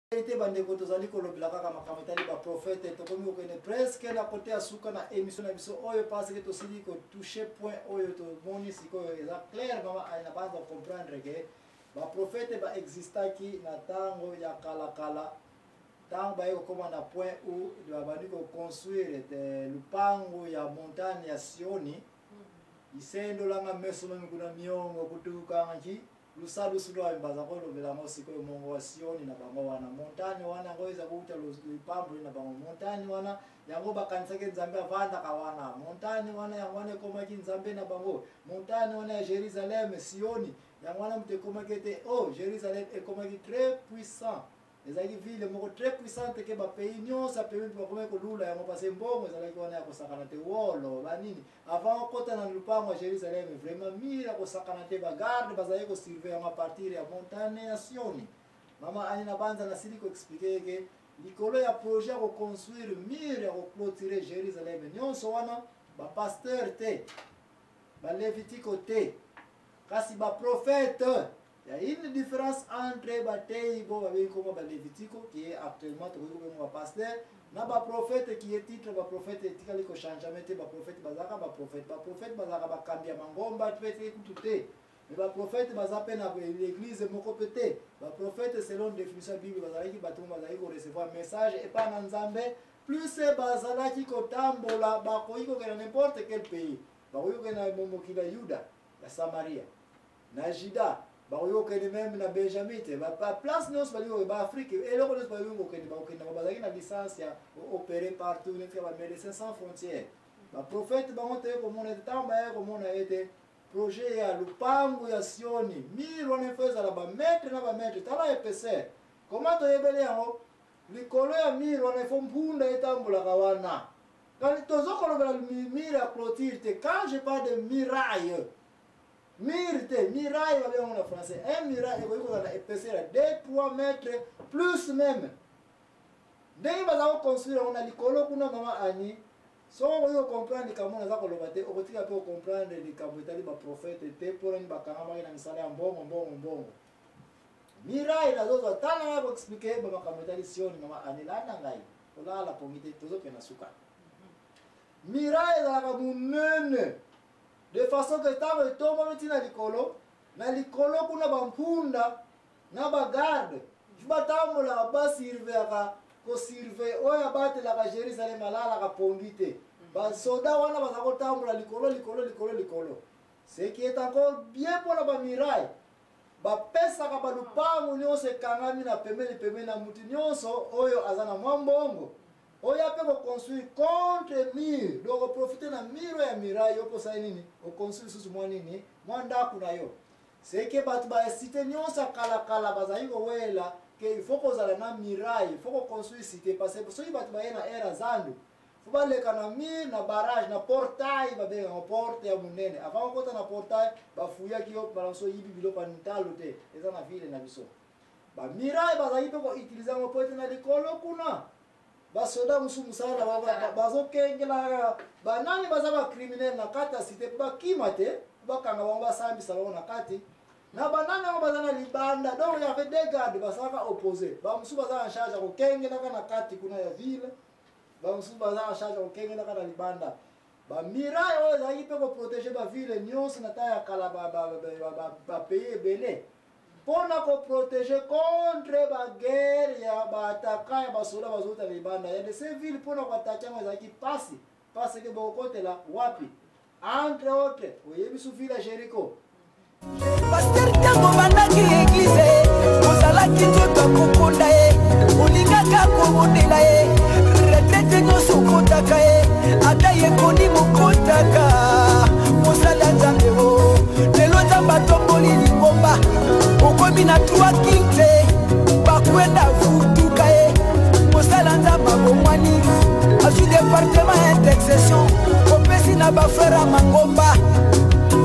bandeko tozali kolobela kaka makambo etali baprofete tokomi kokende presque na kote ya suka na émission na biso oyo parce que tosili kotouche point oyo tomoni sikoyo eza clair mama na banza comprendre ke baprofete baexistaki na ntango ya kalakala ntango baye kokoma na point où babandi koconstruire lupango ya montagne ya Sioni isendolanga meso nami kuna miongo kutukangi lusalu sulwa mbaza kolobela mosiko mongo wa Sioni na bango wana montagne wana ngoiza kuuta lupambo na bango montagne wana yango bakanisa ke Nzambe avanda kawana montagne wana yangwane koma ki Nzambe na bango montagne wana ya Jerusalem Sioni yangwana mtekoma kete oh Jerusalem ekoma ki très puissant ezali ville moko très puissante ke ba pays nyonso apemi bakome kolula yango parce mbongo ezalaki wana ya kosakana te wolo banini avant kota na lupango ya Jerusalem vraiment mira kosakana te ba garde bazali ko surveiller à partir ya montagne ya Sioni mama ani na banza na sili ko expliquer ke likolo ya projet ko construire mur ya ko clôturer Jerusalem nyonso wana ba pasteur te ba levitico te kasi ba prophète. Il y a une différence entre Batei et Lévitico qui est actuellement le pasteur, na ba prophète qui est titre ba prophète etikali ko changement te ba prophète bazaka ba prophète bazaka ba kambia mangomba twete kututé mais ba prophète bazape na l'église moko pété ba prophète selon définition bible bazalaki batumba bazali ko recevoir message et pas na Nzambe plus bazalaki ko tambola ba ko iko na n'importe quel pays ba ko iko na momokila Yuda la Samaria na Juda baoyo kene même na Benjamin te ba place nyos bali ba Afrique et le reste bali ngo kene ba okene ba bazaki na licence ya opérer partout ne faire médecins sans frontières ba prophète ba onte ko mona tamba ya ko mona ete projet ya lupango ya Sioni miro ne feza la ba mettre na ba mettre tala épaisseur comment to yebele yango likolo ya miro ne fo mpunda etambola kawana quand tozoko lobela miro ya clôture te quand je parle de miraille Mirte, miraille en français. Un miraille est épaisseur de 2-3 mètres plus même. Dès que vous avez construit, on a dit que vous avez si vous comprenez que vous avez dit que vous avez comprendre que vous avez prophète et pour une bakama na misala ya mbongo. Miraille la zozo tana ba expliquer ba makameta Sioni mama anelana ngai. Ola la pongite tozo ke na suka. Miraille la ka munene. De façon que tava toma metina na likolo kuna bampunda na bagarde batambola ba surveiller ko surveiller oya bate la ka Jerusalem alala ka pongite ba soda wana bazako tambola likolo ce qui est encore bien pour la miraille ba pesa ka balupango nyonso kangami na pemeli na muti nyonso oyo azana mwambongo oya pe ko construire contre mur donc profiter na miro ya miraille opo sa nini o construire susu mwanini mwanda kuna yo c'est que batu ba cité nyonso kala bazali ko wela que il faut kozala na miraille il faut ko construire cité parce que so batu ba na era zandu faut ba leka na mur na barrage na portail ba be na porte ya munene avant ko ta na portail ba fuya ki yo balanso yibi bilo pa ntalo te eza na ville na biso ba miraille bazali pe ko utiliser mo pote na likolo kuna basoda musu musala bazokengela banani bazaba criminel na kata cité bakimate bakanga bango basambisa bango na kati na banani bango bazana libanda donc il y avait des gardes basaka opposé ba musu bazana en charge ko kengela na kati kuna ya ville ba musu bazana en charge ko kengela na libanda ba miraille oyo zaki pe ko protéger ba ville nyonso na taya kala ba pays belé pour nous protéger contre la guerre, ya ba attaquant ya ba soda bazota libanda ya de ces villes pour nous attaquer qui passe parce que bon côté là wapi entre autres oyebi su ville Jéricho pasteur tango bandaki église ozalaki nzoto kokunda ye olingaka kobondela ye retraite nyonso okotaka ye ata ye koni mokotaka mosala Nzambe o lelo Nzambe atomboli lingomba okomi na 3 kinte bakwenda vutuka ye mosala Nzambe bomwani asu département intersection kopesi na bafrère mangomba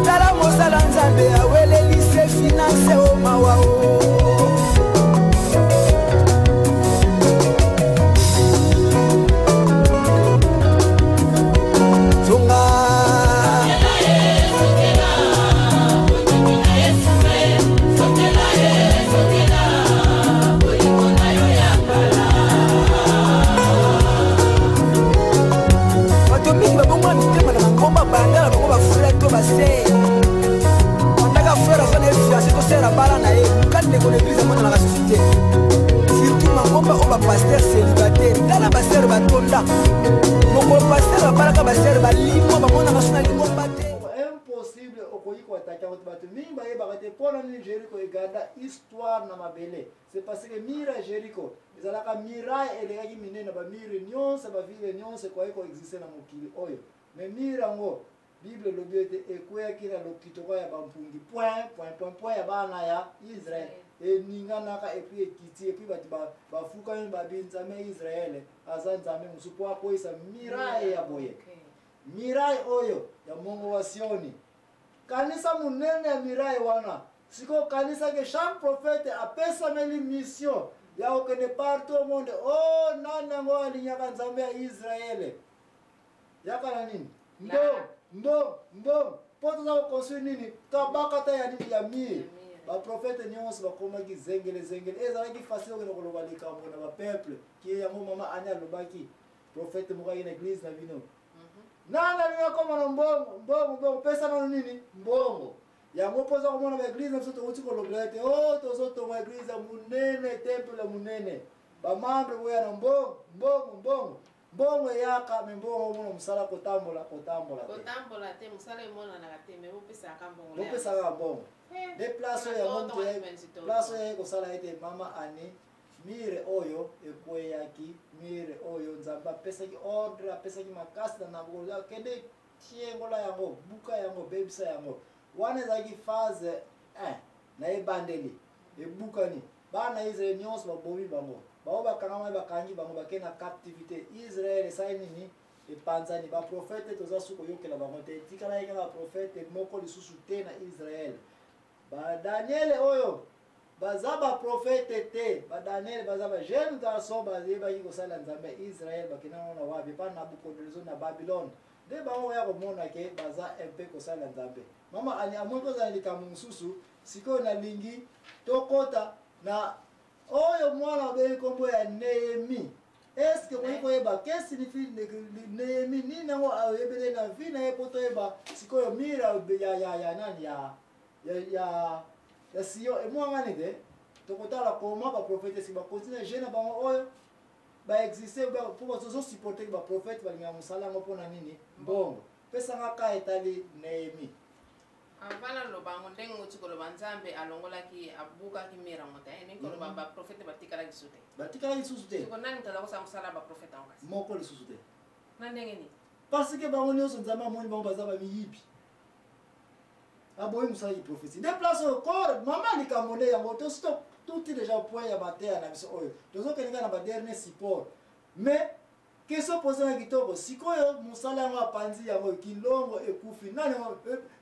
tala mosala Nzambe awele lycée finance o mawa o Sokela pasteur célibataire tala basere batonda moko pasteur balaka basere balimo bamona basuna lingomba te impossible okoyiko ataka bato mimba yebaka te mpona nini Jéricho eganda histoire na mabele c'est parce que mira Jéricho ezalaka mira elekaki minene bamire nyonso bavile nyonso ekoki koexiste na mokili oyo me mira yango bible elobi ete ekweyaki na lokitoko ya bampungi point ya bana ya Israel eninganaka epui ekiti epui bato bafukami babi nzambe ya Israele aza nzambe mosusu mpo akweyisa mirae ya boye mirae oyo ya mongo wa Sioni kanisa munene ya mirae wana siko kanisa ke chaque prophète apesameli mission ya okende partout au monde oh nani yango alinyaka nzambe ya Israele yakala nini mbo po toza koconstruire nini tabakata ya nini ya mire baprofete nyonso bakomaki zengele ezalaki facile okende koloba likambo na bapeuple ki yango mama ani alobaki profete mokaki na église na bino nanga linakoma na mbongo pesa nano nini mbongo yango mpoza komona baeglise na biso tokoti kolobela ete o tozotonga eglise ya munene temple ya munene bamambre boya na mbongo eyaka me mbongo omona mosala kotambola te mosala emonanaka te me bopesaka mbongo nde place oyo yaye kosala ete mama ani mire oyo ekweyaki mire oyo nzambe apesaki ordre apesaki makasi na naboko akende tiengola yango buka yango bebisa yango wana ezalaki phase na ebandeli ebukani bana Israel nyonso babomi bango bao bakangama bakangi bango bakende na captivité Israel esali nini epanzani baprofete toza suko yokela bango te etikala yeke baprofete moko lisusu te na Israel badaniele oyo baza baprofete te badaniele baza bajeune garçon bayebaki kosala nzambe ya Israel bakenda ngo na wapi pa Nabucodonosor na Babylone nde bango oya komona ke baza mpe kosala nzambe mama ani amoki kozala likambo mosusu sikoyo nalingi tokota na oyo mwana obengi nkombo ya Nehemi eske koyi koyeba ke signifie Nehemi nini yango ayebele na vi na ye po toyeba sikoyo mira ya nani ya siyo emwangani te tokotala koma baprofete si bakontinue jeune bango oyo baexiste po bazosupporte baprofete balingaka mosala yango mpona nini mbongo pesanga ka etali Nehemi bana lobango ndenge ngoti koloba nzambe alongolaki abukaki mira ngota ene koloba baprofete batikalaki sute batikala lisusu te ko nani tala kosa mosala baprofete angasi moko lisusu te na ndenge ni parce que bango nyonso nzambe amoni bango baza bamiyibi aboyi mosala prophétie de place au corps mama likambo nde yango tout déjà point ya mateya na biso oyo tozokelinga na badernier support mais question posé na kitoko sikoyo mosala yango apanzi yango kilongo ekufi nani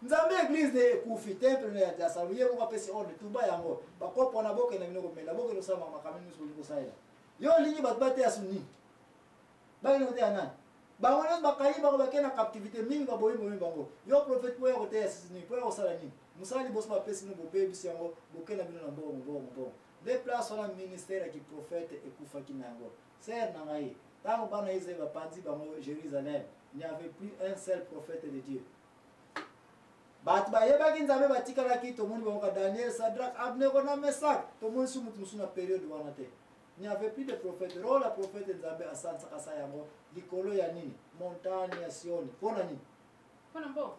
nzambe église ne ekufi temple ya Salomo ye moko apesi ordre tuba yango bakopo na boke na bino komela boke no sama makamini musu kosaila yo lingi bato bateya suni bakini koteya nani bango nyonso bakangi bango bakei na captivité mingi baboyi bango yo prophète po ya koteya sini po ya kosala nini mosala liboso bapesi bino bopebisi yango bokei na bino na mbongo de place wana ministère ya kiprophète ekufaki na yango ser na ngai tant bana Israël bapanzi bango Jérusalem il n'y avait plus un seul prophète de Dieu bato bayebaki nzambe batikalaki tomoni bango ka Daniel Sadrak Abnego na Mesak tomoni su mutu mosusu na période wana te il n'y avait plus de prophète rôle ya prophète nzambe asansaka sa yango likolo ya nini montagne ya Sioni mpona nini mpona mbo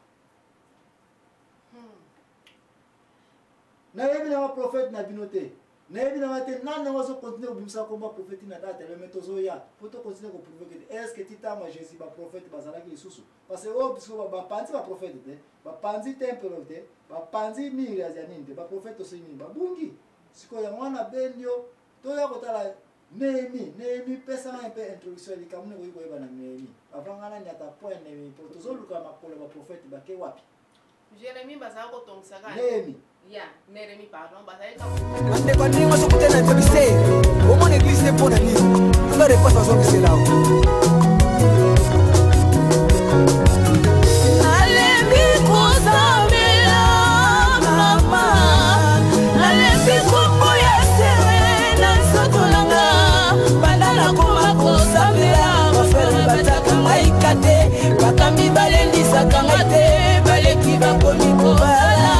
nayebi na baprophète na bino te nayebi na te nani yango azokontinue kobimisa komba prophète na date me tozoya po tokontinue koprouve ke est ce ti ntango ya Jésus baprophète bazalaki lisusu parce que oyo biso bapanzi baprophète te bapanzi temple te bapanzi mire ya nini te baprophète osoki nini babungi sikoyo yango wana bendi yo toya kotala Nehemi pesanga mpe introduction ya likambo nini koyi koyeba na Nehemi avant ngana nyata point Nehemi po tozoluka makolo ya baprophète bake wapi Jérémie bazala kotongisaka Nehemi ya Nehemi pardon bazali ndeko ndingo sokutena entreviste omona église mpona nini nga réponse bazongisela nalembi kozambela mama nalembi kombo ya sere na nsotolanga bandala koma kozambela bafere bataka ngai kate bakambi balendisaka ngai te baleki bakomi kobala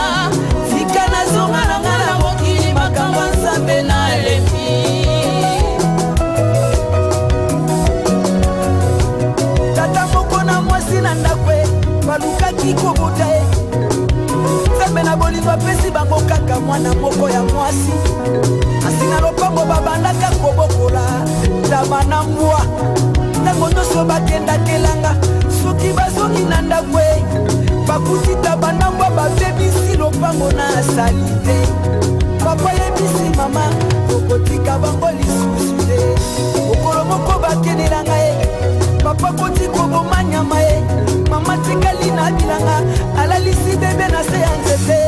fika nazonga na nga na mokili makambo nzambe nalembi kaka mwana moko ya mwasi asina lopango babandaka kobokola tama na mbwa ntango nyonso bakenda kelanga soki bazongi na ndako bakutita bandambwa babebisi lopango na asali te papa yebisi mama okotika bango lisusu te okolo moko bakenelanga papa koti koboma nyama mama tikali na bilanga alalisi bebe na se ya nzete